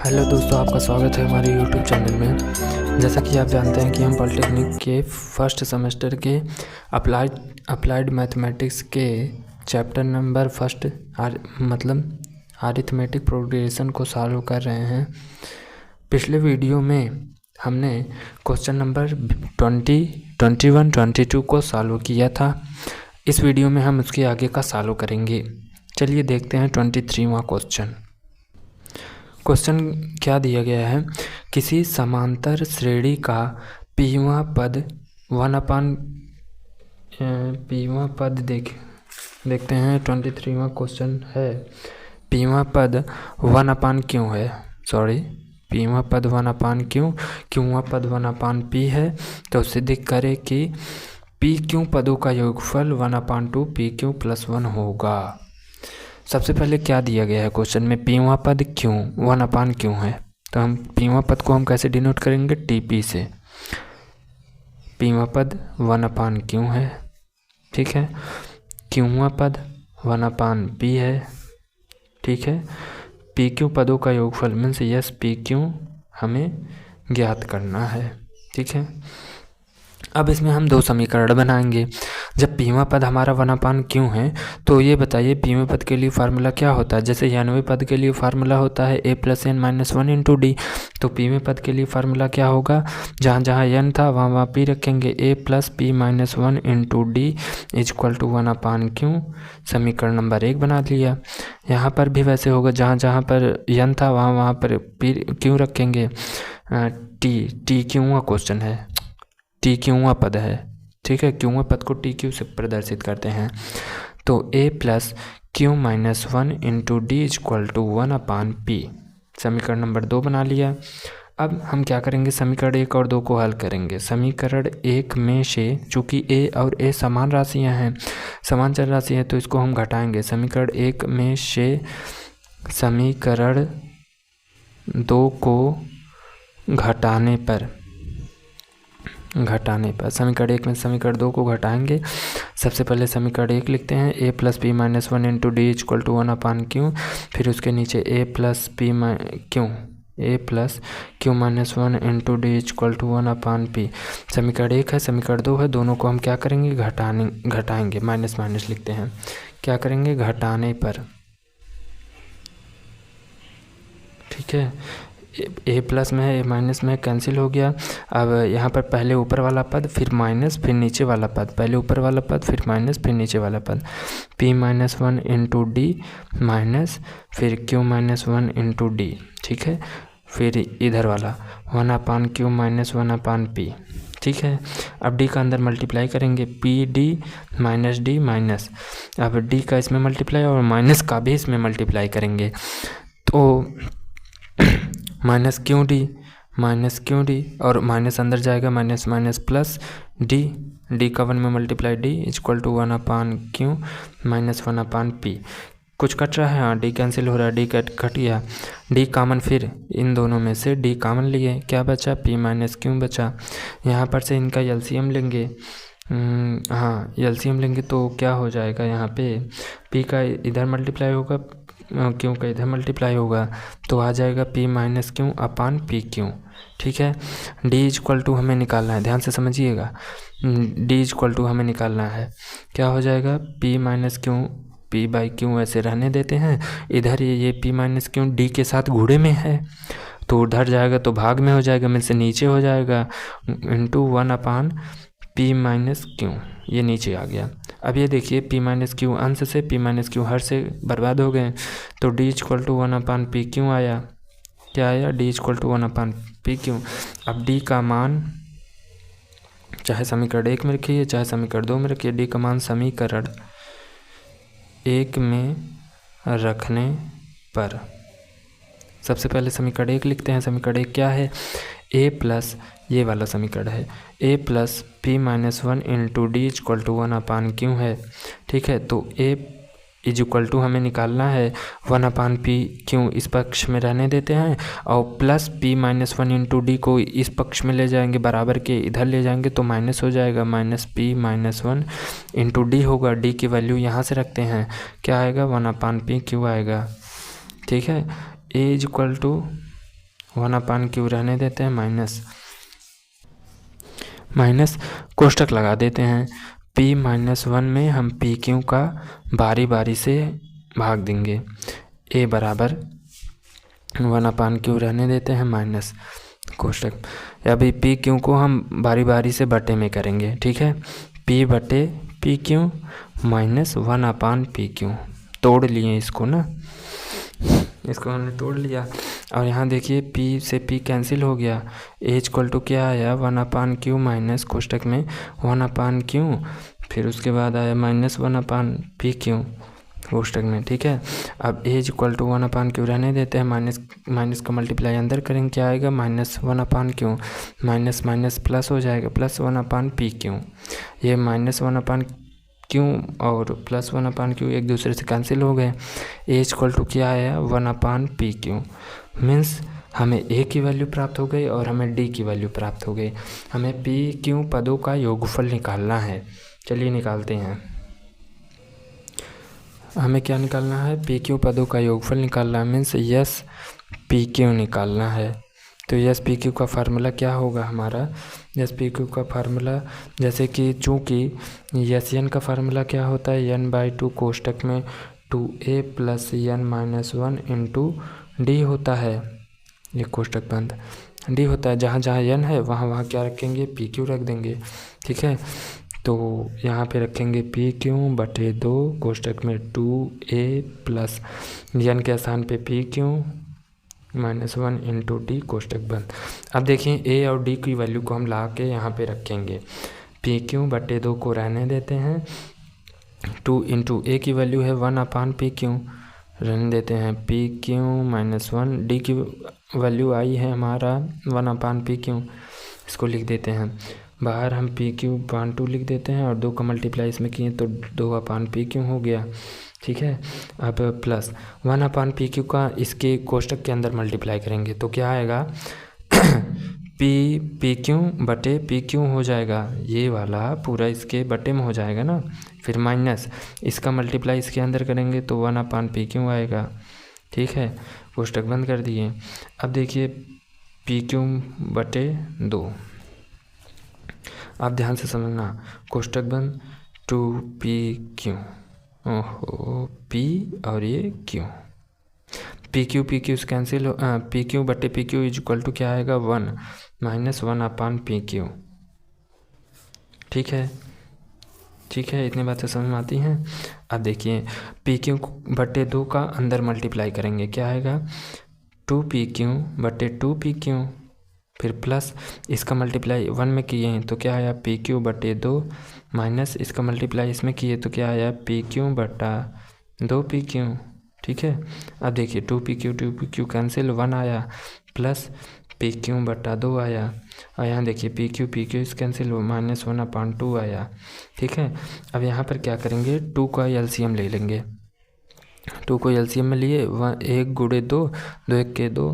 Hello दोस्तों, आपका स्वागत है हमारे यूट्यूब चैनल में। जैसा कि आप जानते हैं कि हम पॉलिटेक्निक के फर्स्ट सेमेस्टर के अप्लाइड मैथमेटिक्स के चैप्टर नंबर फर्स्ट मतलब अरिथमेटिक प्रोग्रेशन को सॉल्व कर रहे हैं। पिछले वीडियो में हमने क्वेश्चन नंबर 20, 21, 22 को सॉल्व किया था। इस वीडियो में हम उसके आगे का सॉल्व करेंगे। चलिए देखते हैं 23वां क्वेश्चन। क्वेश्चन क्या दिया गया है, किसी समांतर श्रेणी का पीवां पद देखते हैं। 23वां क्वेश्चन है, पीवां पद 1 क्यों है। पीवां पद 1 क्यों पद 1 है। तो सिद्ध करे कि पी क्यों पदों का योगफल 1/2 पी क्यों +1 होगा। सबसे पहले क्या दिया गया है क्वेश्चन में, पीवां पद क्यों 1 क्यों है। तो हम पीवां पद को हम कैसे डिनोट करेंगे, टीपी से। पीवां पद 1 क्यों है, ठीक है। क्यों पद 1/p है, ठीक है। पी क्यों पदों का योगफल मीन्स यस पी क्यों हमें ज्ञात करना है, ठीक है। अब इसमें हम 2 समीकरण बनाएंगे। जब पीवां पद हमारा 1 क्यों है, तो ये बताइए पीवें पद के लिए फार्मूला क्या होता है। जैसे n पद के लिए फार्मूला होता है a + n - 1 × d। तो पीवें पद के लिए फार्मूला क्या होगा, जहाँ जहाँ n था वहाँ p रखेंगे, a + p - 1 × d = 1 क्यों। समीकरण नंबर 1 बना लिया। यहाँ पर भी वैसे होगा, जहाँ जहाँ पर n था वहाँ पर p क्यों रखेंगे। t क्यों क्वेश्चन है, टी क्यों पद है, ठीक है। क्यों पद को टी क्यू से प्रदर्शित करते हैं। तो a + q - 1 × d = 1/p। समीकरण नंबर 2 बना लिया। अब हम क्या करेंगे, समीकरण 1 और 2 को हल करेंगे। समीकरण 1 में से चूँकि a और a समान राशियां हैं, समान चर राशि है, तो इसको हम घटाएंगे। समीकरण 1 में से समीकरण 2 को घटाने पर समीकरण 1 में समीकरण 2 को घटाएंगे। सबसे पहले समीकरण 1 लिखते हैं, a + p - 1 × d = 1/q। फिर उसके नीचे a + q - 1 × d = 1/p। समीकरण 1 है, समीकरण 2 है, दोनों को हम क्या करेंगे, घटाएंगे। माइनस माइनस लिखते हैं, क्या करेंगे, घटाने पर, ठीक है। a प्लस में है, a माइनस में कैंसिल हो गया। अब यहाँ पर पहले ऊपर वाला पद, फिर माइनस, फिर नीचे वाला पद, पहले ऊपर वाला पद, फिर माइनस, फिर नीचे वाला पद। p - 1 × d माइनस, फिर q - 1 × d, ठीक है। फिर इधर वाला 1/q - 1/p, ठीक है। अब d का अंदर मल्टीप्लाई करेंगे, pd - d माइनस। अब d का इसमें मल्टीप्लाई और माइनस का भी इसमें मल्टीप्लाई करेंगे, तो माइनस क्यों डी और माइनस अंदर जाएगा, माइनस माइनस प्लस डी का 1 में मल्टीप्लाई d = 1/q - 1/p। कुछ कट रहा है, हाँ, डी कैंसिल हो रहा है, डी कट गया। डी कॉमन, फिर इन दोनों में से डी कॉमन लिए, क्या बचा, p - q बचा। यहाँ पर से इनका एलसीएम लेंगे, हाँ एलसीएम लेंगे तो क्या हो जाएगा, यहाँ पे p का इधर मल्टीप्लाई होगा, क्यों का इधर मल्टीप्लाई होगा, तो आ जाएगा p - q/p, ठीक है। d = हमें निकालना है, ध्यान से समझिएगा। d = हमें निकालना है, क्या हो जाएगा, p - q, p/q ऐसे रहने देते हैं। इधर ये p - q d के साथ गुणे में है, तो उधर जाएगा तो भाग में हो जाएगा, में से नीचे हो जाएगा, × 1/p - q, ये नीचे आ गया। अब ये देखिए p - q अंश से, p - q हर से बर्बाद हो गए, तो d = 1/p आया, क्या आया, d = 1/p। अब d का मान चाहे समीकरण 1 में रखिए चाहे समीकरण 2 में रखिए, d का मान समीकरण 1 में रखने पर, सबसे पहले समीकरण 1 लिखते हैं। समीकरण 1 क्या है, a + ये वाला समीकरण है, a + p - 1 × d = 1/q है, ठीक है। तो a = हमें निकालना है 1/p इस पक्ष में रहने देते हैं, और प्लस p - 1 × d को इस पक्ष में ले जाएंगे, बराबर के इधर ले जाएंगे तो माइनस हो जाएगा, -p - 1 × d होगा। d की वैल्यू यहाँ से रखते हैं, क्या आएगा, 1/p आएगा, ठीक है। a = 1/q रहने देते हैं, माइनस कोष्टक लगा देते हैं। p-1 में हम pq का बारी बारी से भाग देंगे। a बराबर 1/q रहने देते हैं माइनस कोष्टक। अभी pq को हम बारी बारी से बटे में करेंगे, ठीक है। p बटे pq माइनस 1/pq। तोड़ लिए इसको ना, इसको हमने तोड़ लिया। और यहाँ देखिए p से p कैंसिल हो गया। a इक्वल टू क्या आया 1/q माइनस कोष्टक में 1/q, फिर उसके बाद आया माइनस 1/pq कोष्टक में, ठीक है। अब a इक्वल टू 1/q रहने देते हैं, माइनस का मल्टीप्लाई अंदर करेंगे, क्या आएगा minus 1/q, minus minus plus हो जाएगा, प्लस 1/pq। ये माइनस 1/q और प्लस 1/q एक दूसरे से कैंसिल हो गए। a इक्वल टू क्या आया 1/pq। मीन्स हमें a की वैल्यू प्राप्त हो गई और हमें d की वैल्यू प्राप्त हो गई। हमें pq पदों का योगफल निकालना है। चलिए निकालते हैं। हमें क्या निकालना है, pq पदों का योगफल निकालना है, मीन्स यस pq निकालना है। तो यस pq का फार्मूला क्या होगा हमारा, यस pq का फार्मूला जैसे कि चूँकि यस n का फार्मूला क्या होता है n/2 कोष्टक में 2a plus n-1 into D होता है। ये कोष्टक बंद डी होता है, जहाँ जहाँ n है वहाँ वहाँ क्या रखेंगे pq रख देंगे, ठीक है। तो यहाँ पे रखेंगे pq बटे 2 कोष्टक में 2a प्लस n के स्थान पे pq माइनस 1 इंटू डी कोष्टक बंद। अब देखिए a और d की वैल्यू को हम ला के यहाँ पे रखेंगे। pq बटे 2 को रहने देते हैं, 2 इंटू a की वैल्यू है 1/pq रहने देते हैं, pq माइनस 1, डी की वैल्यू आई है हमारा 1/pq, इसको लिख देते हैं बाहर। हम pq/2 लिख देते हैं और 2 का मल्टीप्लाई इसमें किए तो 2/pq हो गया, ठीक है। अब प्लस 1/pq का इसके कोष्टक के अंदर मल्टीप्लाई करेंगे तो क्या आएगा pq बटे pq हो जाएगा, ये वाला पूरा इसके बटे में हो जाएगा ना। फिर माइनस इसका मल्टीप्लाई इसके अंदर करेंगे तो 1/pq आएगा, ठीक है। कोष्टक बंद कर दिए। अब देखिए pq बटे 2, आप ध्यान से समझना, कोष्टक बंद 2pq, ओहो p और ये q, pq कैंसिल हो, pq बटे pq इज इक्वल टू क्या आएगा 1 माइनस 1/pq, ठीक है, ठीक है। इतनी बातें समझ में आती हैं। अब देखिए pq बटे 2 का अंदर मल्टीप्लाई करेंगे, क्या आएगा 2pq बटे 2pq, फिर प्लस इसका मल्टीप्लाई 1 में किए हैं तो क्या आया pq बटे 2, माइनस इसका मल्टीप्लाई इसमें किए तो क्या आया pq बटा 2pq, ठीक है। अब देखिए 2pq कैंसिल 1 आया, प्लस pq बटा 2 आया, और यहाँ देखिए pq इस कैंसिल माइनस 1/2 आया, ठीक है। अब यहाँ पर क्या करेंगे 2 का एलसीएम ले लेंगे, 2 को एलसीएम में लिए 1 गुणे 2, 2 1 के 2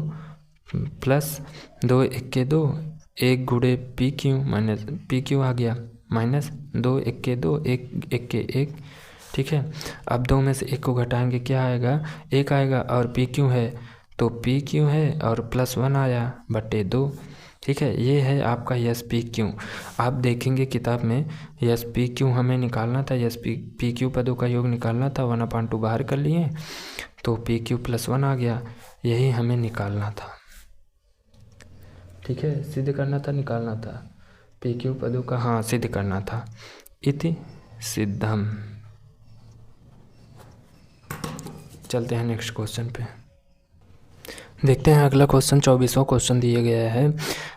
प्लस 2 1 के 2, 1 गुणे pq माइनस pq आ गया, माइनस 2 1 के 2, 1 1 के 1, ठीक है। अब 2 में से 1 को घटाएंगे क्या आएगा 1 आएगा, और pq है तो pq है और प्लस 1 आया बटे 2, ठीक है। ये है आपका यस pq। आप देखेंगे किताब में यस pq हमें निकालना था, यस pq पदों का योग निकालना था, 1/2 बाहर कर लिए तो pq प्लस 1 आ गया, यही हमें निकालना था, ठीक है। सिद्ध करना था, निकालना था pq पदों का, हाँ सिद्ध करना था, इति सिद्धम। चलते हैं नेक्स्ट क्वेश्चन पे, देखते हैं अगला क्वेश्चन। 24वां क्वेश्चन दिया गया है,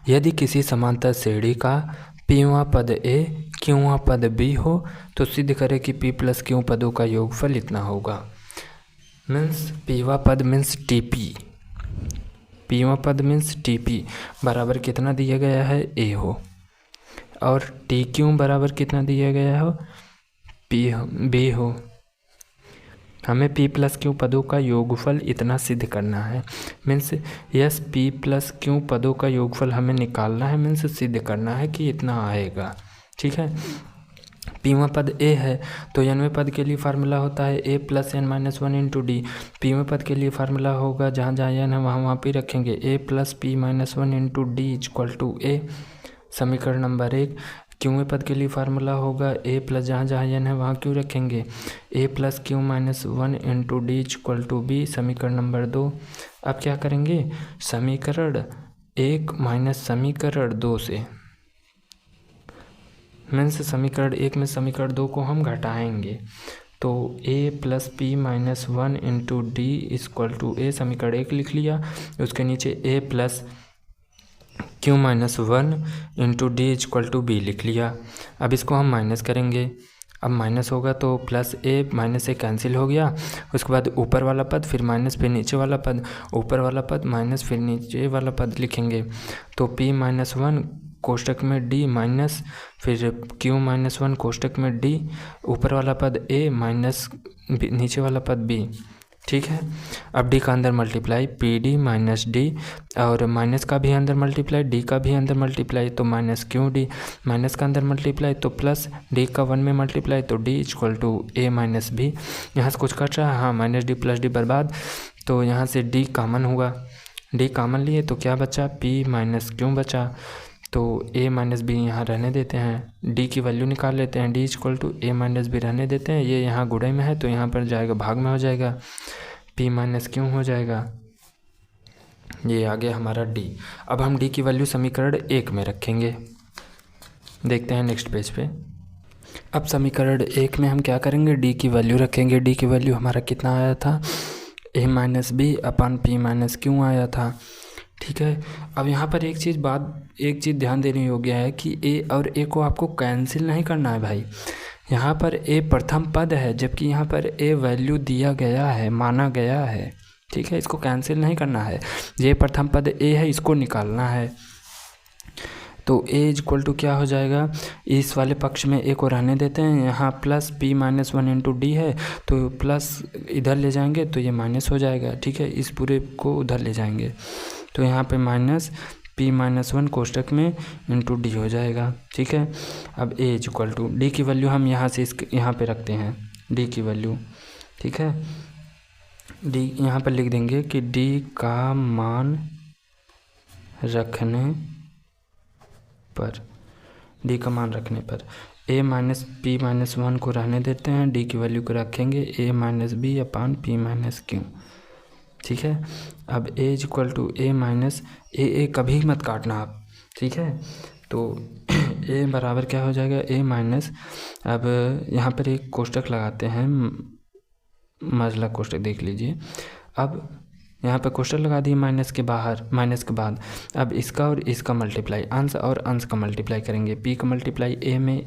यदि किसी समांतर श्रेणी का pवां पद a qवां पद b हो तो सिद्ध करें कि p प्लस q पदों का योगफल इतना होगा। मीन्स pवां पद मीन्स tp, pवां पद मीन्स tp बराबर कितना दिया गया है a हो, और tq बराबर कितना दिया गया हो b हो। हमें p प्लस q पदों का योगफल इतना सिद्ध करना है, means yes p plus q पदों का योगफल हमें निकालना है, मीन्स सिद्ध करना है कि इतना आएगा, ठीक है। पीवा पद ए है तो nवें पद के लिए फार्मूला होता है a plus n minus one into डी। पीवें पद के लिए फार्मूला होगा जहाँ जहाँ n है वहाँ पे रखेंगे a plus P minus one into D equal to a, समीकरण नंबर 1। क्यूवें पद के लिए फार्मूला होगा a प्लस जहाँ जहाँ n है वहाँ क्यू रखेंगे a plus Q minus one into D equal to b, समीकरण नंबर 2। अब क्या करेंगे, समीकरण 1 माइनस समीकरण 2 से मीन्स समीकरण 1 में समीकरण 2 को हम घटाएंगे तो a plus P minus one into D equal to A, समीकरण 1 लिख लिया। उसके नीचे a plus Q minus one into D equal to B लिख लिया। अब इसको हम माइनस करेंगे, अब माइनस होगा तो plus a minus A cancel हो गया। उसके बाद ऊपर वाला पद फिर माइनस फिर नीचे वाला पद, ऊपर वाला पद माइनस फिर नीचे वाला पद लिखेंगे तो p माइनस वन कोष्टक में d माइनस फिर q माइनस वन कोष्टक में d, ऊपर वाला पद a माइनस नीचे वाला पद b। ठीक है, अब d का अंदर multiply P D minus D, और माइनस का भी अंदर मल्टीप्लाई d का भी अंदर मल्टीप्लाई तो माइनस क्यू डी, माइनस का अंदर मल्टीप्लाई तो प्लस d का 1 में मल्टीप्लाई तो d equal to a minus b. यहाँ से कुछ कट रहा है, हाँ माइनस डी प्लस डी बर्बाद, तो यहाँ से d कॉमन हुआ, d कॉमन लिए तो क्या बचा, p माइनस क्यू बचा, तो a माइनस बी यहाँ रहने देते हैं, d की वैल्यू निकाल लेते हैं, d equal to a minus b रहने देते हैं। ये यहाँ गुणे में है तो यहाँ पर जाएगा भाग में हो जाएगा, p माइनस क्यू हो जाएगा। ये आ गया हमारा d। अब हम d की वैल्यू समीकरण 1 में रखेंगे, देखते हैं नेक्स्ट पेज पे। अब समीकरण 1 में हम क्या करेंगे, d की वैल्यू रखेंगे। d की वैल्यू हमारा कितना आया था, a minus b upon p minus q आया था। ठीक है, अब यहाँ पर एक चीज़ ध्यान देने योग्य है कि a और a को आपको कैंसिल नहीं करना है भाई। यहाँ पर a प्रथम पद है जबकि यहाँ पर a वैल्यू दिया गया है, माना गया है। ठीक है, इसको कैंसिल नहीं करना है, ये प्रथम पद a है, इसको निकालना है। तो a इक्वल टू क्या हो जाएगा, इस वाले पक्ष में a को रहने देते हैं, यहाँ plus p minus one into D है तो प्लस इधर ले जाएंगे तो ये माइनस हो जाएगा। ठीक है, इस पूरे को उधर ले जाएंगे तो यहाँ पे माइनस p माइनस वन कोष्टक में इंटू डी हो जाएगा। ठीक है, अब a इक्वल टू डी की वैल्यू हम यहाँ से यहाँ पे रखते हैं d की वैल्यू। ठीक है, d यहाँ पर लिख देंगे कि d का मान रखने पर, d का मान रखने पर a minus P minus one को रहने देते हैं, d की वैल्यू को रखेंगे a minus B upon P minus Q. ठीक है, अब a equal to a minus A कभी मत काटना आप। ठीक है, तो a बराबर क्या हो जाएगा, a माइनस, अब यहाँ पर एक कोष्टक लगाते हैं, मजला कोष्टक देख लीजिए। अब यहाँ पर कोष्टक लगा दिए माइनस के बाहर, माइनस के बाद अब इसका और इसका मल्टीप्लाई, अंश और अंश का मल्टीप्लाई करेंगे। p का मल्टीप्लाई a में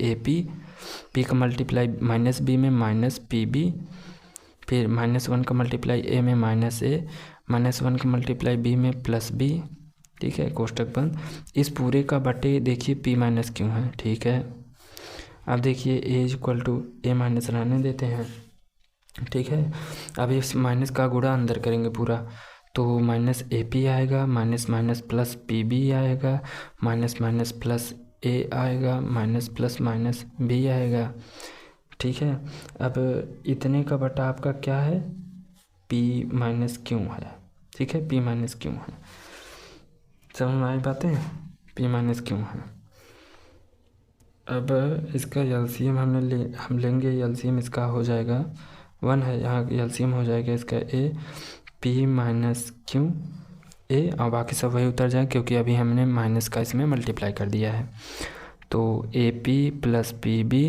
p का मल्टीप्लाई माइनस b में माइनस pb, फिर माइनस वन का मल्टीप्लाई a में माइनस a, माइनस वन का मल्टीप्लाई b में प्लस b। ठीक है, कोष्टक बंद। इस पूरे का बटे देखिए p माइनस क्यू है। ठीक है, अब देखिए a equal to a minus रहने देते हैं। ठीक है, अब इस माइनस का गुणा अंदर करेंगे पूरा तो माइनस ए पी आएगा, minus minus plus p b आएगा, माइनस माइनस प्लस ए आएगा, माइनस प्लस माइनस बी आएगा। ठीक है, अब इतने का बटा आपका क्या है, p माइनस क्यू है। ठीक है, p माइनस क्यू है, समझ में आई बातें, p माइनस क्यू है। अब इसका एलसीएम हम लेंगे, एलसीएम इसका हो जाएगा 1 है, यहाँ एलसीएम हो जाएगा इसका a p minus Q a, और बाकी सब वही उतर जाए क्योंकि अभी हमने माइनस का इसमें मल्टीप्लाई कर दिया है। तो a P plus p b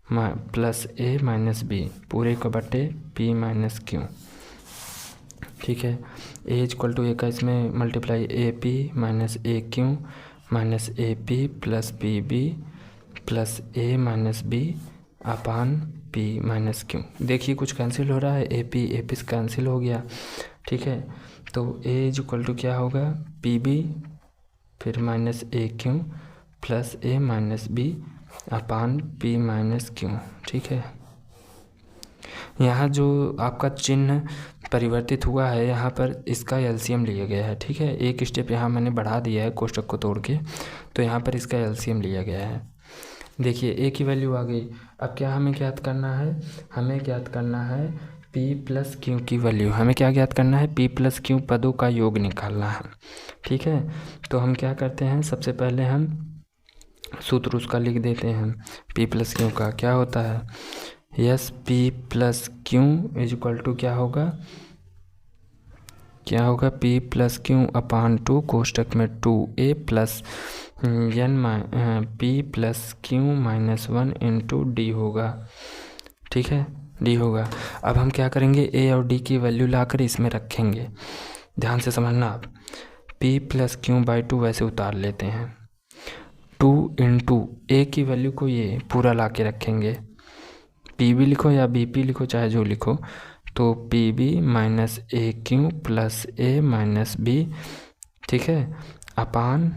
plus a minus b पूरे को बटे p माइनस क्यू। ठीक है, a इक्वल टू ए का इसमें multiply a p minus a Q minus a P plus p b plus a minus B upon p minus q. देखिए कुछ cancel हो रहा है, ए पी कैंसिल हो गया। ठीक है, तो a इक्वल टू क्या होगा, पी बी फिर minus a Q plus a minus B upon p minus Q. ठीक है, यहाँ जो आपका चिन्ह परिवर्तित हुआ है यहाँ पर इसका एलसीएम लिया गया है। ठीक है, एक स्टेप यहाँ मैंने बढ़ा दिया है कोष्टक को तोड़ के, तो यहाँ पर इसका एलसीएम लिया गया है। देखिए ए की वैल्यू आ गई। अब क्या हमें ज्ञात करना है, हमें ज्ञात करना है पी प्लस क्यू की वैल्यू। हमें क्या ज्ञात करना है, पी प्लस क्यू पदों का योग निकालना है। ठीक है, तो हम क्या करते हैं, सबसे पहले हम सूत्र उसका लिख देते हैं। पी प्लस क्यू का क्या होता है, yes p plus q is equal to क्या होगा, क्या होगा, पी प्लस क्यू अपान 2 कोष्टक में 2a plus n p plus Q minus 1 into d होगा। ठीक है, डी होगा। अब हम क्या करेंगे, ए और डी की वैल्यू लाकर इसमें रखेंगे। ध्यान से समझना आप, पी प्लस क्यू बाई 2 वैसे उतार लेते हैं, 2 इंटू ए की वैल्यू को ये पूरा ला के रखेंगे। पी भी लिखो या बी पी लिखो, चाहे जो लिखो, तो P B minus a Q plus a minus B, ठीक है, अपान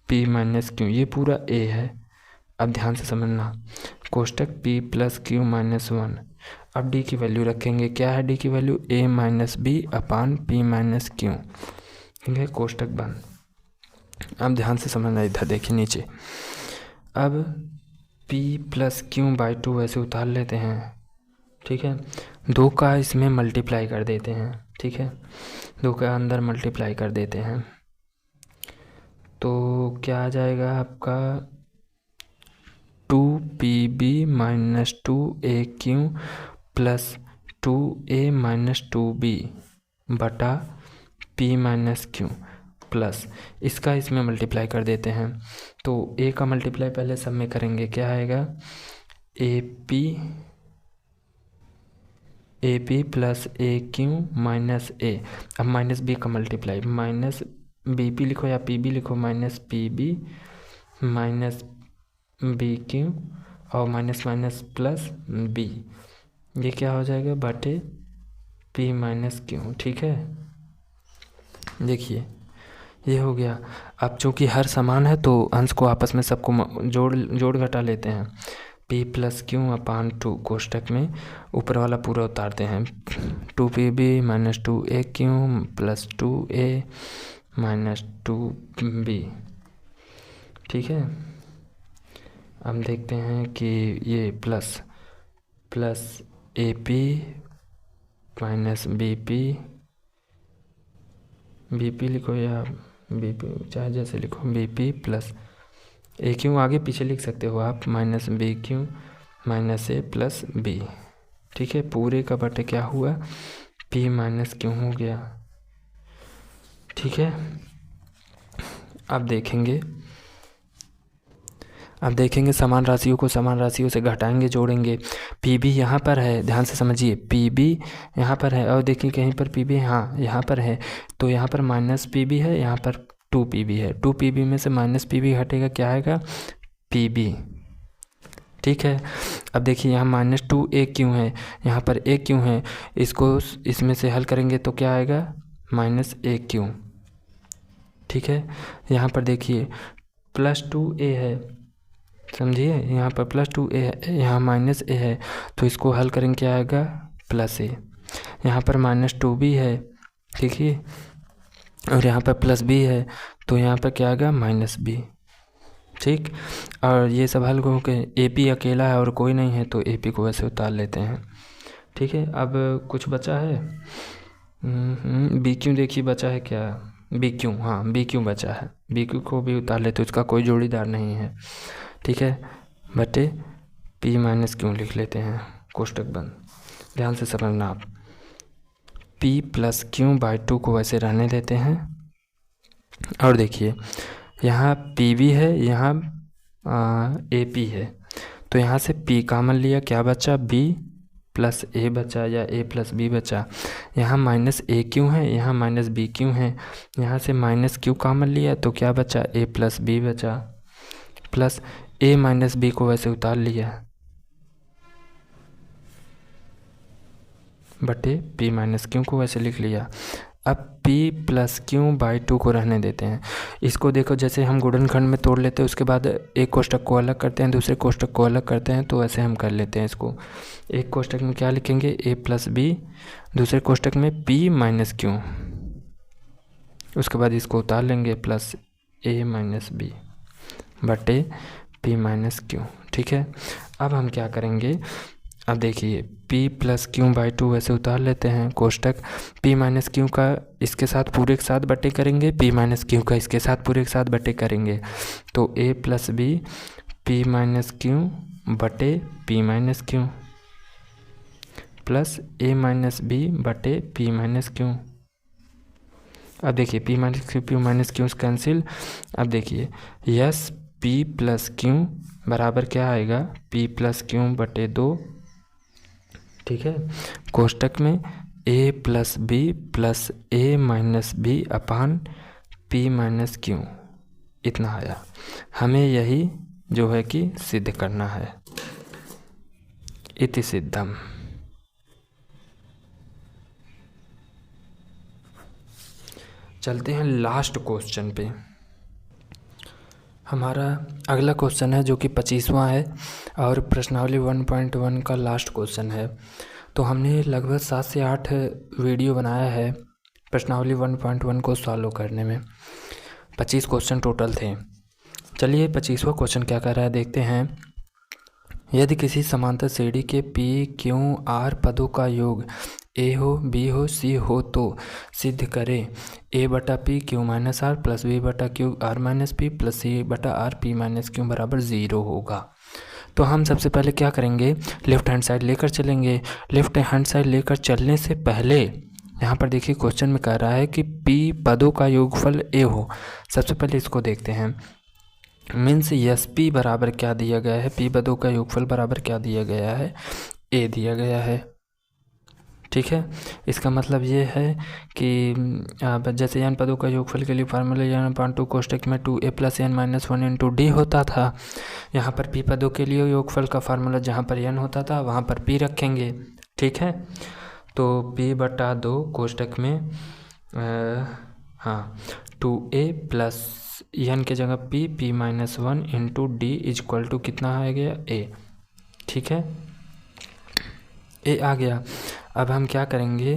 पी माइनस क्यू, ये पूरा ए है। अब ध्यान से समझना, कोष्टक पी प्लस क्यू माइनस 1। अब डी की वैल्यू रखेंगे, क्या है डी की वैल्यू, ए minus B upon P minus Q. ठीक है, कोष्टक बंद। अब ध्यान से समझना, इधर देखिए नीचे, अब p प्लस क्यू बाई 2 ऐसे उतार लेते हैं। ठीक है, 2 का इसमें मल्टीप्लाई कर देते हैं। ठीक है, 2 का अंदर मल्टीप्लाई कर देते हैं, तो क्या आ जाएगा आपका 2pb minus 2aq plus 2a minus 2b बटा p माइनस क्यू प्लस इसका इसमें मल्टीप्लाई कर देते हैं। तो a का मल्टीप्लाई पहले सब में करेंगे, क्या आएगा, A P plus A Q minus A. अब माइनस बी का मल्टीप्लाई, माइनस बी पी लिखो या पी बी लिखो, minus P B minus B Q और माइनस माइनस प्लस बी, ये क्या हो जाएगा, बटे पी माइनस क्यू। ठीक है, देखिए ये हो गया। अब चूँकि हर समान है तो अंश को आपस में सबको जोड़ घटा लेते हैं। p प्लस क्यू अपान 2 कोष्टक में ऊपर वाला पूरा उतारते हैं, 2pb minus 2aq plus 2a minus 2b। ठीक है, अब देखते हैं कि ये प्लस AP माइनस BP लिखो या BP, चाहे जैसे लिखो, BP प्लस ए क्यू आगे पीछे लिख सकते हो आप, माइनस बी क्यू माइनस ए प्लस बी। ठीक है, पूरे का बटे क्या हुआ, पी माइनस क्यू हो गया। ठीक है, अब देखेंगे समान राशियों को समान राशियों से घटाएंगे, जोड़ेंगे। पी बी यहाँ पर है, ध्यान से समझिए, पी बी यहाँ पर है, और देखिए कहीं पर पी बी, हाँ यहाँ पर है, तो यहाँ पर माइनस पी बी है, यहाँ पर 2pb है, 2pb में से माइनस पी बी हटेगा, क्या आएगा, pb। ठीक है, अब देखिए यहाँ माइनस 2a क्यों है, यहाँ पर a क्यों है, इसको इसमें से हल करेंगे तो क्या आएगा, माइनस a क्यों। ठीक है, यहाँ पर देखिए प्लस 2a है, समझिए, यहाँ पर प्लस 2a है, यहाँ माइनस a है, तो इसको हल करेंगे क्या आएगा, प्लस a। यहाँ पर माइनस 2b है, ठीक है, और यहाँ पर प्लस b है, तो यहाँ पर क्या आएगा, माइनस b। ठीक, और ये सब हल हो के ए पी अकेला है और कोई नहीं है, तो ए पी को वैसे उतार लेते हैं। ठीक है, अब कुछ बचा है, बी क्यू देखिए बचा है क्या, बी क्यू, हाँ बी क्यू बचा है, बी क्यू को भी उतार लेते, उसका कोई जोड़ीदार नहीं है। ठीक है, बटे पी माइनस क्यू लिख लेते हैं, कोष्टक बंद। ध्यान से समझना आप, p प्लस क्यू बाई 2 को वैसे रहने देते हैं, और देखिए यहाँ पी बी है, यहाँ ए पी है, तो यहाँ से p कॉमन लिया, क्या बचा, b प्लस a बचा या a प्लस b बचा। यहाँ माइनस ए क्यू है, यहाँ माइनस बी क्यू है, यहाँ से माइनस क्यू कॉमन लिया तो क्या बचा, a प्लस b बचा, प्लस a माइनस b को वैसे उतार लिया, बटे p माइनस क्यू को वैसे लिख लिया। अब p प्लस क्यू बाई 2 को रहने देते हैं। इसको देखो, जैसे हम गुणनखंड में तोड़ लेते हैं, उसके बाद एक कोष्टक को अलग करते हैं, दूसरे कोष्टक को अलग करते हैं, तो ऐसे हम कर लेते हैं इसको। एक कोष्टक में क्या लिखेंगे, a प्लस बी, दूसरे कोष्टक में p माइनस क्यू, उसके बाद इसको उतार लेंगे, प्लस a माइनस बी बटे p माइनस क्यू। ठीक है, अब हम क्या करेंगे, अब देखिए p प्लस क्यू बाई 2 वैसे उतार लेते हैं कोष्टक, p माइनस क्यू का इसके साथ पूरे के साथ बटे करेंगे, p माइनस क्यू का इसके साथ पूरे के साथ बटे करेंगे, तो a plus b p minus q बटे p minus q plus a minus b बटे p माइनस क्यू। अब देखिए p माइनस क्यू कैंसिल। अब देखिए यस p प्लस क्यू बराबर क्या आएगा, p प्लस क्यू बटे 2, ठीक है, कोष्टक में a plus b plus a minus B upon p minus q, इतना आया। हमें यही जो है कि सिद्ध करना है, इति सिद्धम। चलते हैं लास्ट क्वेश्चन पे। हमारा अगला क्वेश्चन है जो कि 25वां है और प्रश्नावली 1.1 का लास्ट क्वेश्चन है। तो हमने लगभग 7 से 8 वीडियो बनाया है प्रश्नावली 1.1 को सॉल्व करने में। 25 क्वेश्चन टोटल थे। चलिए 25वां क्वेश्चन क्या कर रहा है देखते हैं। यदि किसी समांतर श्रेणी के P, Q, R पदों का योग A हो, B हो, C हो तो सिद्ध करें A बटा P Q minus R plus B बटा Q R minus P plus C बटा R P माइनस Q बराबर 0 होगा। तो हम सबसे पहले क्या करेंगे, लेफ्ट हैंड साइड लेकर चलेंगे। लेफ्ट हैंड साइड लेकर चलने से पहले यहाँ पर देखिए क्वेश्चन में कह रहा है कि P पदों का योगफल A हो। सबसे पहले इसको देखते हैं। मीन्स यस P बराबर क्या दिया गया है, P पदों का योगफल बराबर क्या दिया गया है, A दिया गया है, ठीक है। इसका मतलब ये है कि जैसे n पदों का योगफल के लिए फार्मूला n/2 कोष्टक में 2a plus n minus 1 into D होता था। यहाँ पर p पदों के लिए योगफल का फार्मूला जहाँ पर n होता था वहाँ पर p रखेंगे, ठीक है। तो p बटा 2 कोष्टक में 2a प्लस n के जगह p minus 1 into d equal to कितना आ गया a, ठीक है, a आ गया। अब हम क्या करेंगे,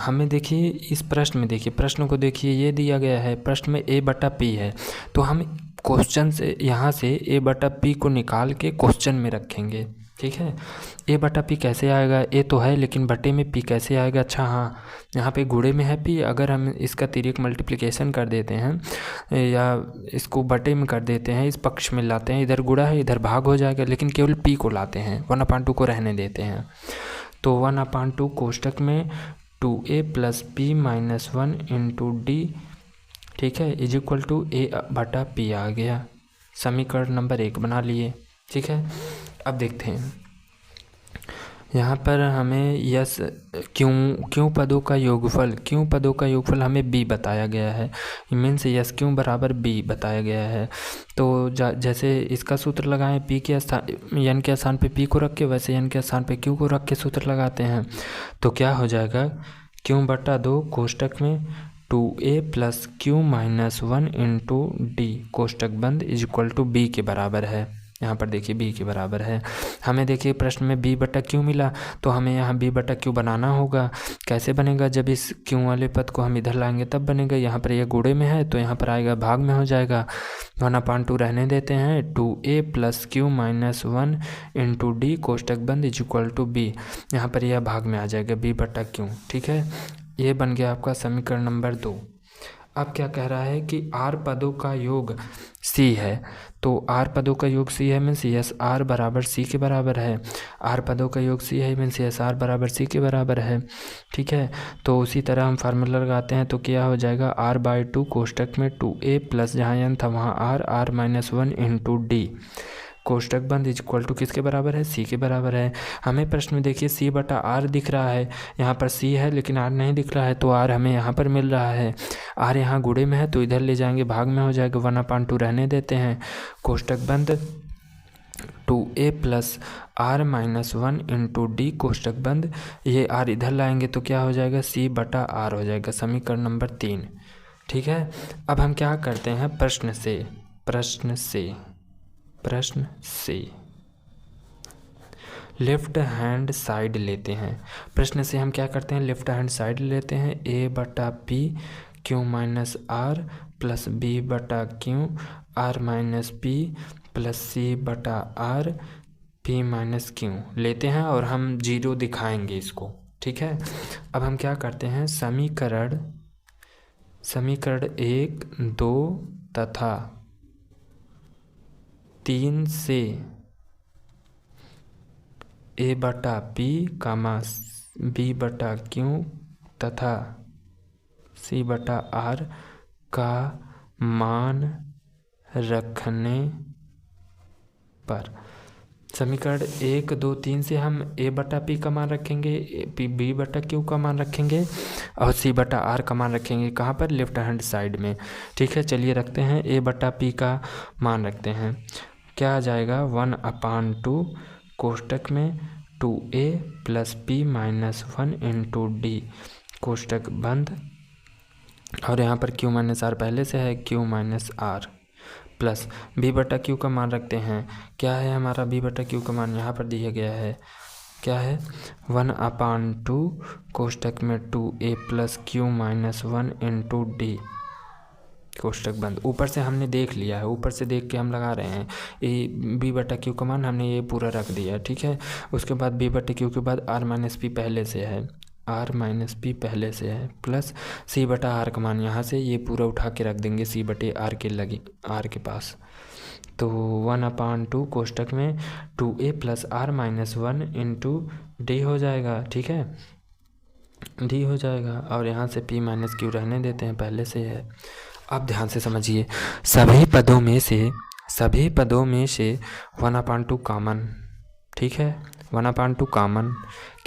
हमें देखिए इस प्रश्न में देखिए, प्रश्न को देखिए, ये दिया गया है प्रश्न में a बटा p है, तो हम क्वेश्चन से यहाँ से a बटा p को निकाल के क्वेश्चन में रखेंगे, ठीक है। a बटा p कैसे आएगा, a तो है लेकिन बटे में p कैसे आएगा। अच्छा हाँ, यहाँ पे गुणे में है p, अगर हम इसका तिर्यक मल्टीप्लिकेशन कर देते हैं या इसको बटे में कर देते हैं, इस पक्ष में लाते हैं, इधर गुणा है इधर भाग हो जाएगा, लेकिन केवल p को लाते हैं, 1/2 को रहने देते हैं। तो 1/2 कोष्टक में 2a plus p minus 1 into d, ठीक है, इज इक्वल टू a बटा p आ गया। समीकरण नंबर 1 बना लिए, ठीक है। अब देखते हैं यहाँ पर हमें यस क्यों पदों का योगफल हमें b बताया गया है, मीन्स यस क्यों बराबर b बताया गया है। तो जैसे इसका सूत्र लगाएं, p के स्थान n के स्थान पे p को रख के, वैसे n के स्थान पे q को रख के सूत्र लगाते हैं। तो क्या हो जाएगा, q बटा 2 कोष्टक में 2a plus q minus 1 into D कोष्टक बंद इज इक्वल टू b के बराबर है। यहाँ पर देखिए b के बराबर है। हमें देखिए प्रश्न में b बटा q मिला, तो हमें यहाँ b बटा q बनाना होगा। कैसे बनेगा, जब इस q वाले पद को हम इधर लाएंगे तब बनेगा। यहाँ पर यह गुणे में है तो यहाँ पर आएगा भाग में हो जाएगा। 1/2 रहने देते हैं, 2a plus q minus 1 into D कोष्टक बंद इज इक्वल टू b, यहाँ पर यह भाग में आ जाएगा b बटा q, ठीक है। ये बन गया आपका समीकरण नंबर 2। अब क्या कह रहा है कि r पदों का योग c है, तो r पदों का योग c है, मीन्स यस r बराबर c के बराबर है। r पदों का योग c है, मीन्स यस r बराबर c के बराबर है, ठीक है। तो उसी तरह हम फार्मूला लगाते हैं, तो क्या हो जाएगा, r/2 कोष्टक में 2a प्लस जहाँ n था वहाँ r माइनस 1 इंटू डी कोष्टक बंद इज इक्वल टू किसके बराबर है, c के बराबर है। हमें प्रश्न में देखिए c बटा r दिख रहा है, यहाँ पर c है लेकिन r नहीं दिख रहा है, तो r हमें यहाँ पर मिल रहा है। r यहाँ गुणे में है तो इधर ले जाएंगे, भाग में हो जाएगा, 1/2 रहने देते हैं, कोष्टक बंद 2a plus r minus 1 into D कोष्टक बंद, ये r इधर लाएंगे तो क्या हो जाएगा, c बटा r हो जाएगा, समीकरण नंबर 3, ठीक है। अब हम क्या करते हैं, प्रश्न से लेफ्ट हैंड साइड लेते हैं। प्रश्न से हम क्या करते हैं, लेफ्ट हैंड साइड लेते हैं, a बटा p q minus r plus b बटा q r minus p plus C बटा आर पी माइनस क्यू लेते हैं और हम जीरो दिखाएंगे इसको, ठीक है। अब हम क्या करते हैं, समीकरण 1, 2 तथा 3 से ए बटा पी कामा बी बटा क्यू तथा सी बटा आर का मान रखने पर समीकरण 1, 2, 3 से हम ए बटा पी का मान रखेंगे, बी बटा क्यू का मान रखेंगे और सी बटा आर का मान रखेंगे। कहाँ पर, लेफ्ट हैंड साइड में, ठीक है। चलिए रखते हैं, ए बटा पी का मान रखते हैं, क्या आ जाएगा 1/2 कोष्टक में 2a plus P minus 1 into D कोष्टक बंद, और यहाँ पर क्यू माइनस आर पहले से है, q minus are plus b बटा क्यू का मान रखते हैं, क्या है हमारा बी बटा क्यू का मान यहाँ पर दिया गया है, क्या है 1/2 कोष्टक में 2a plus Q minus 1 into D कोष्टक बंद। ऊपर से हमने देख लिया है, ऊपर से देख के हम लगा रहे हैं, ए बी बटा क्यू का मान हमने ये पूरा रख दिया, ठीक है। उसके बाद बी बटा क्यू के बाद आर माइनस पी पहले से है, आर माइनस पी पहले से है, प्लस सी बटा आर का मान यहाँ से ये पूरा उठा के रख देंगे सी बटे आर के लगे आर के पास, तो 1/2 कोष्टक में 2a plus are minus 1 into d हो जाएगा, ठीक है, डी हो जाएगा। और यहाँ से p माइनस क्यू रहने देते हैं, पहले से है। अब ध्यान से समझिए, सभी पदों में से 1/2 कॉमन, ठीक है, 1/2 कॉमन,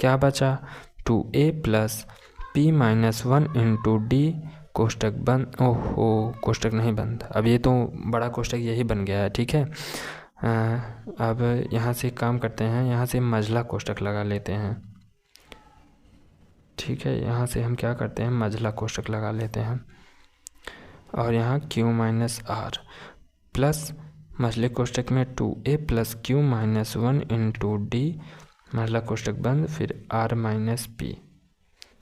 क्या बचा 2a plus p minus 1 into D कोष्टक बंद, ओहो कोष्टक नहीं बंद, अब ये तो बड़ा कोष्टक यही बन गया है, ठीक है। अब यहाँ से काम करते हैं, यहाँ से मझला कोष्टक लगा लेते हैं, ठीक है। यहाँ से हम क्या करते हैं, मझला कोष्टक लगा लेते हैं, और यहाँ q माइनस आर प्लस मझले कोष्टक में 2a plus Q minus 1 into D मझला कोष्टक बंद, फिर r माइनस पी,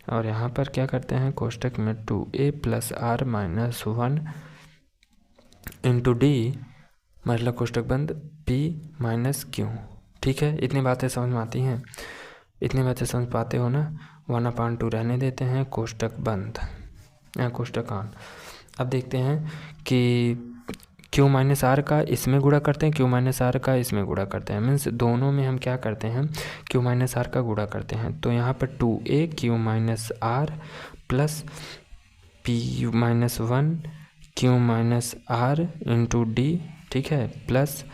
और यहाँ पर क्या करते हैं, कोष्टक में 2a plus are minus 1 into D मझला कोष्टक बंद p माइनस क्यू, ठीक है। इतनी बातें समझ में आती हैं, इतनी बातें समझ पाते हो ना। 1/2 रहने देते हैं, कोष्टक बंद, कोष्टक ऑन। अब देखते हैं कि क्यू माइनस आर का इसमें गुणा करते हैं, क्यू माइनस आर का इसमें गुणा करते हैं, मीन्स दोनों में हम क्या करते हैं, क्यू माइनस आर का गुणा करते हैं। तो यहाँ पर 2a q minus are plus P minus 1 q minus r into d, ठीक है, प्लस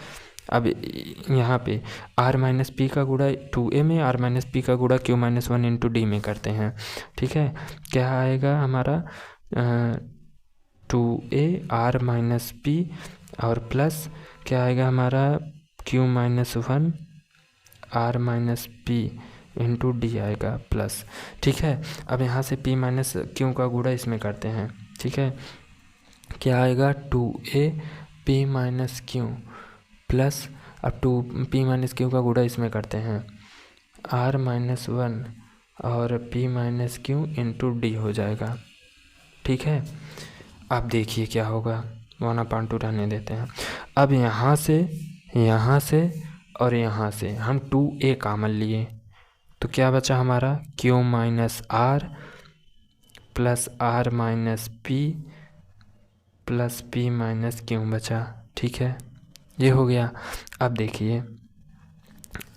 अब यहाँ पे r माइनस पी का गुणा 2a में, r माइनस पी का गुणा क्यू माइनस 1 इंटू डी में करते हैं, ठीक है। क्या आएगा हमारा 2a r माइनस पी और प्लस क्या आएगा हमारा q minus 1 r minus P into D आएगा प्लस, ठीक है। अब यहाँ से p माइनस क्यू का गुणा इसमें करते हैं, ठीक है। क्या आएगा 2a p minus q plus, अब 2p माइनस क्यू का गुणा इसमें करते हैं, r माइनस 1 और p minus Q into d हो जाएगा, ठीक है। अब देखिए क्या होगा, 1/2 रहने देते हैं। अब यहाँ से और यहाँ से हम 2a कॉमन लिए, तो क्या बचा हमारा q minus are plus r minus p plus p minus q बचा, ठीक है, ये हो गया। अब देखिए,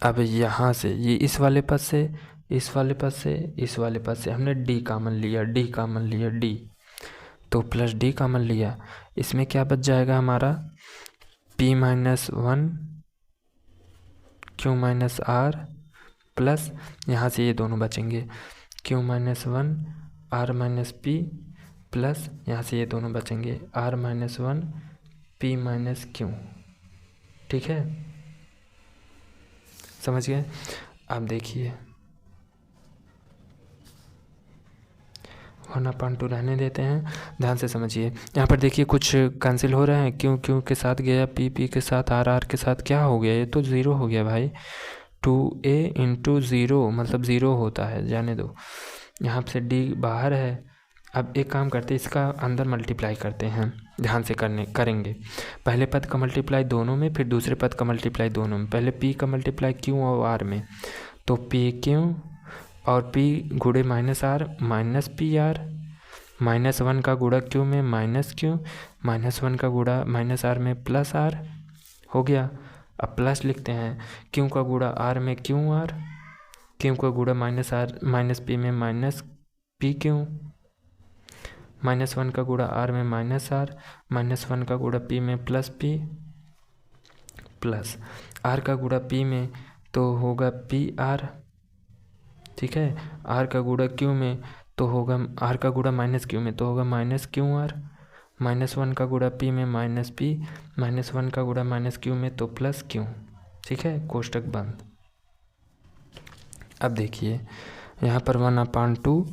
अब यहाँ से ये इस वाले पद से इस वाले पद से इस वाले पद से हमने d कॉमन लिया, d तो प्लस d कॉमन लिया, इसमें क्या बच जाएगा हमारा p minus 1 q minus are plus यहाँ से ये दोनों बचेंगे q minus 1 r minus p plus यहाँ से ये दोनों बचेंगे r minus 1 p minus Q, ठीक है, समझ गए। अब देखिए 1/2 रहने देते हैं, ध्यान से समझिए। यहाँ पर देखिए कुछ कैंसिल हो रहे हैं, क्यों के साथ गया, पी के साथ आर के साथ क्या हो गया, ये तो ज़ीरो हो गया भाई। 2a इंटू ज़ीरो मतलब ज़ीरो होता है, जाने दो। यहाँ से d बाहर है अब एक काम करते हैं, इसका अंदर मल्टीप्लाई करते हैं, ध्यान से करेंगे। पहले पद का मल्टीप्लाई दोनों में, फिर दूसरे पद का मल्टीप्लाई दोनों में। पहले p का मल्टीप्लाई q और r में, तो pq और p गुणे माइनस r माइनस pr, -1 का गुणा q में माइनस q, -1 का गुणा माइनस r में प्लस r हो गया। अब प्लस लिखते हैं, q का गुणा r में qr, q का गुणा माइनस p में माइनस pq, -1 का गुणा r में माइनस r, -1 का गुणा p में प्लस p, प्लस r का गुणा p में तो होगा pr, ठीक है। r का गुणा q में तो होगा, r का गुणा माइनस q में तो होगा माइनस qr, -1 का गुणा p में माइनस p, -1 का गुणा माइनस q में तो प्लस q, ठीक है। कोष्टक बंद। अब देखिए यहाँ पर 1/2,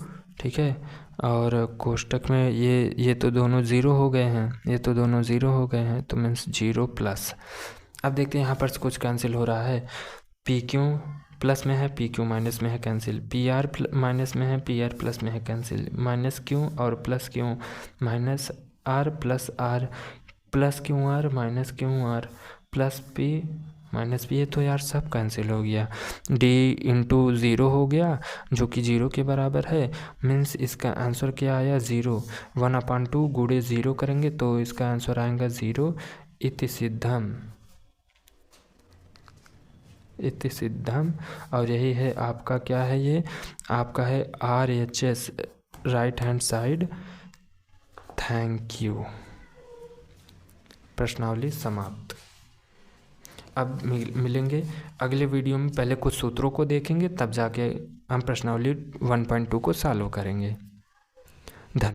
ठीक है, और कोष्टक में ये तो दोनों ज़ीरो हो गए हैं, ये तो दोनों ज़ीरो हो गए हैं, तो मीन्स 0 प्लस। अब देखते हैं यहाँ पर कुछ कैंसिल हो रहा है, पी क्यू प्लस में है, पी क्यू माइनस में है, कैंसिल। पी आर माइनस में है, पी आर प्लस में है, कैंसिल। माइनस क्यू और plus Q, minus are plus r, plus q r minus q r, plus P minus p, ये तो यार सब कैंसिल हो गया। डी इंटू ज़ीरो हो गया जो कि 0 के बराबर है, मीन्स इसका आंसर क्या आया 0। 1/2 गुणे 0 करेंगे तो इसका आंसर आएगा 0। इति सिद्धम, इति सिद्धम। और यही है आपका, क्या है ये आपका है RHS, right hand side. Thank you. प्रश्नावली समाप्त। अब मिलेंगे अगले वीडियो में, पहले कुछ सूत्रों को देखेंगे, तब जाके हम प्रश्नावली 1.2 को सॉल्व करेंगे।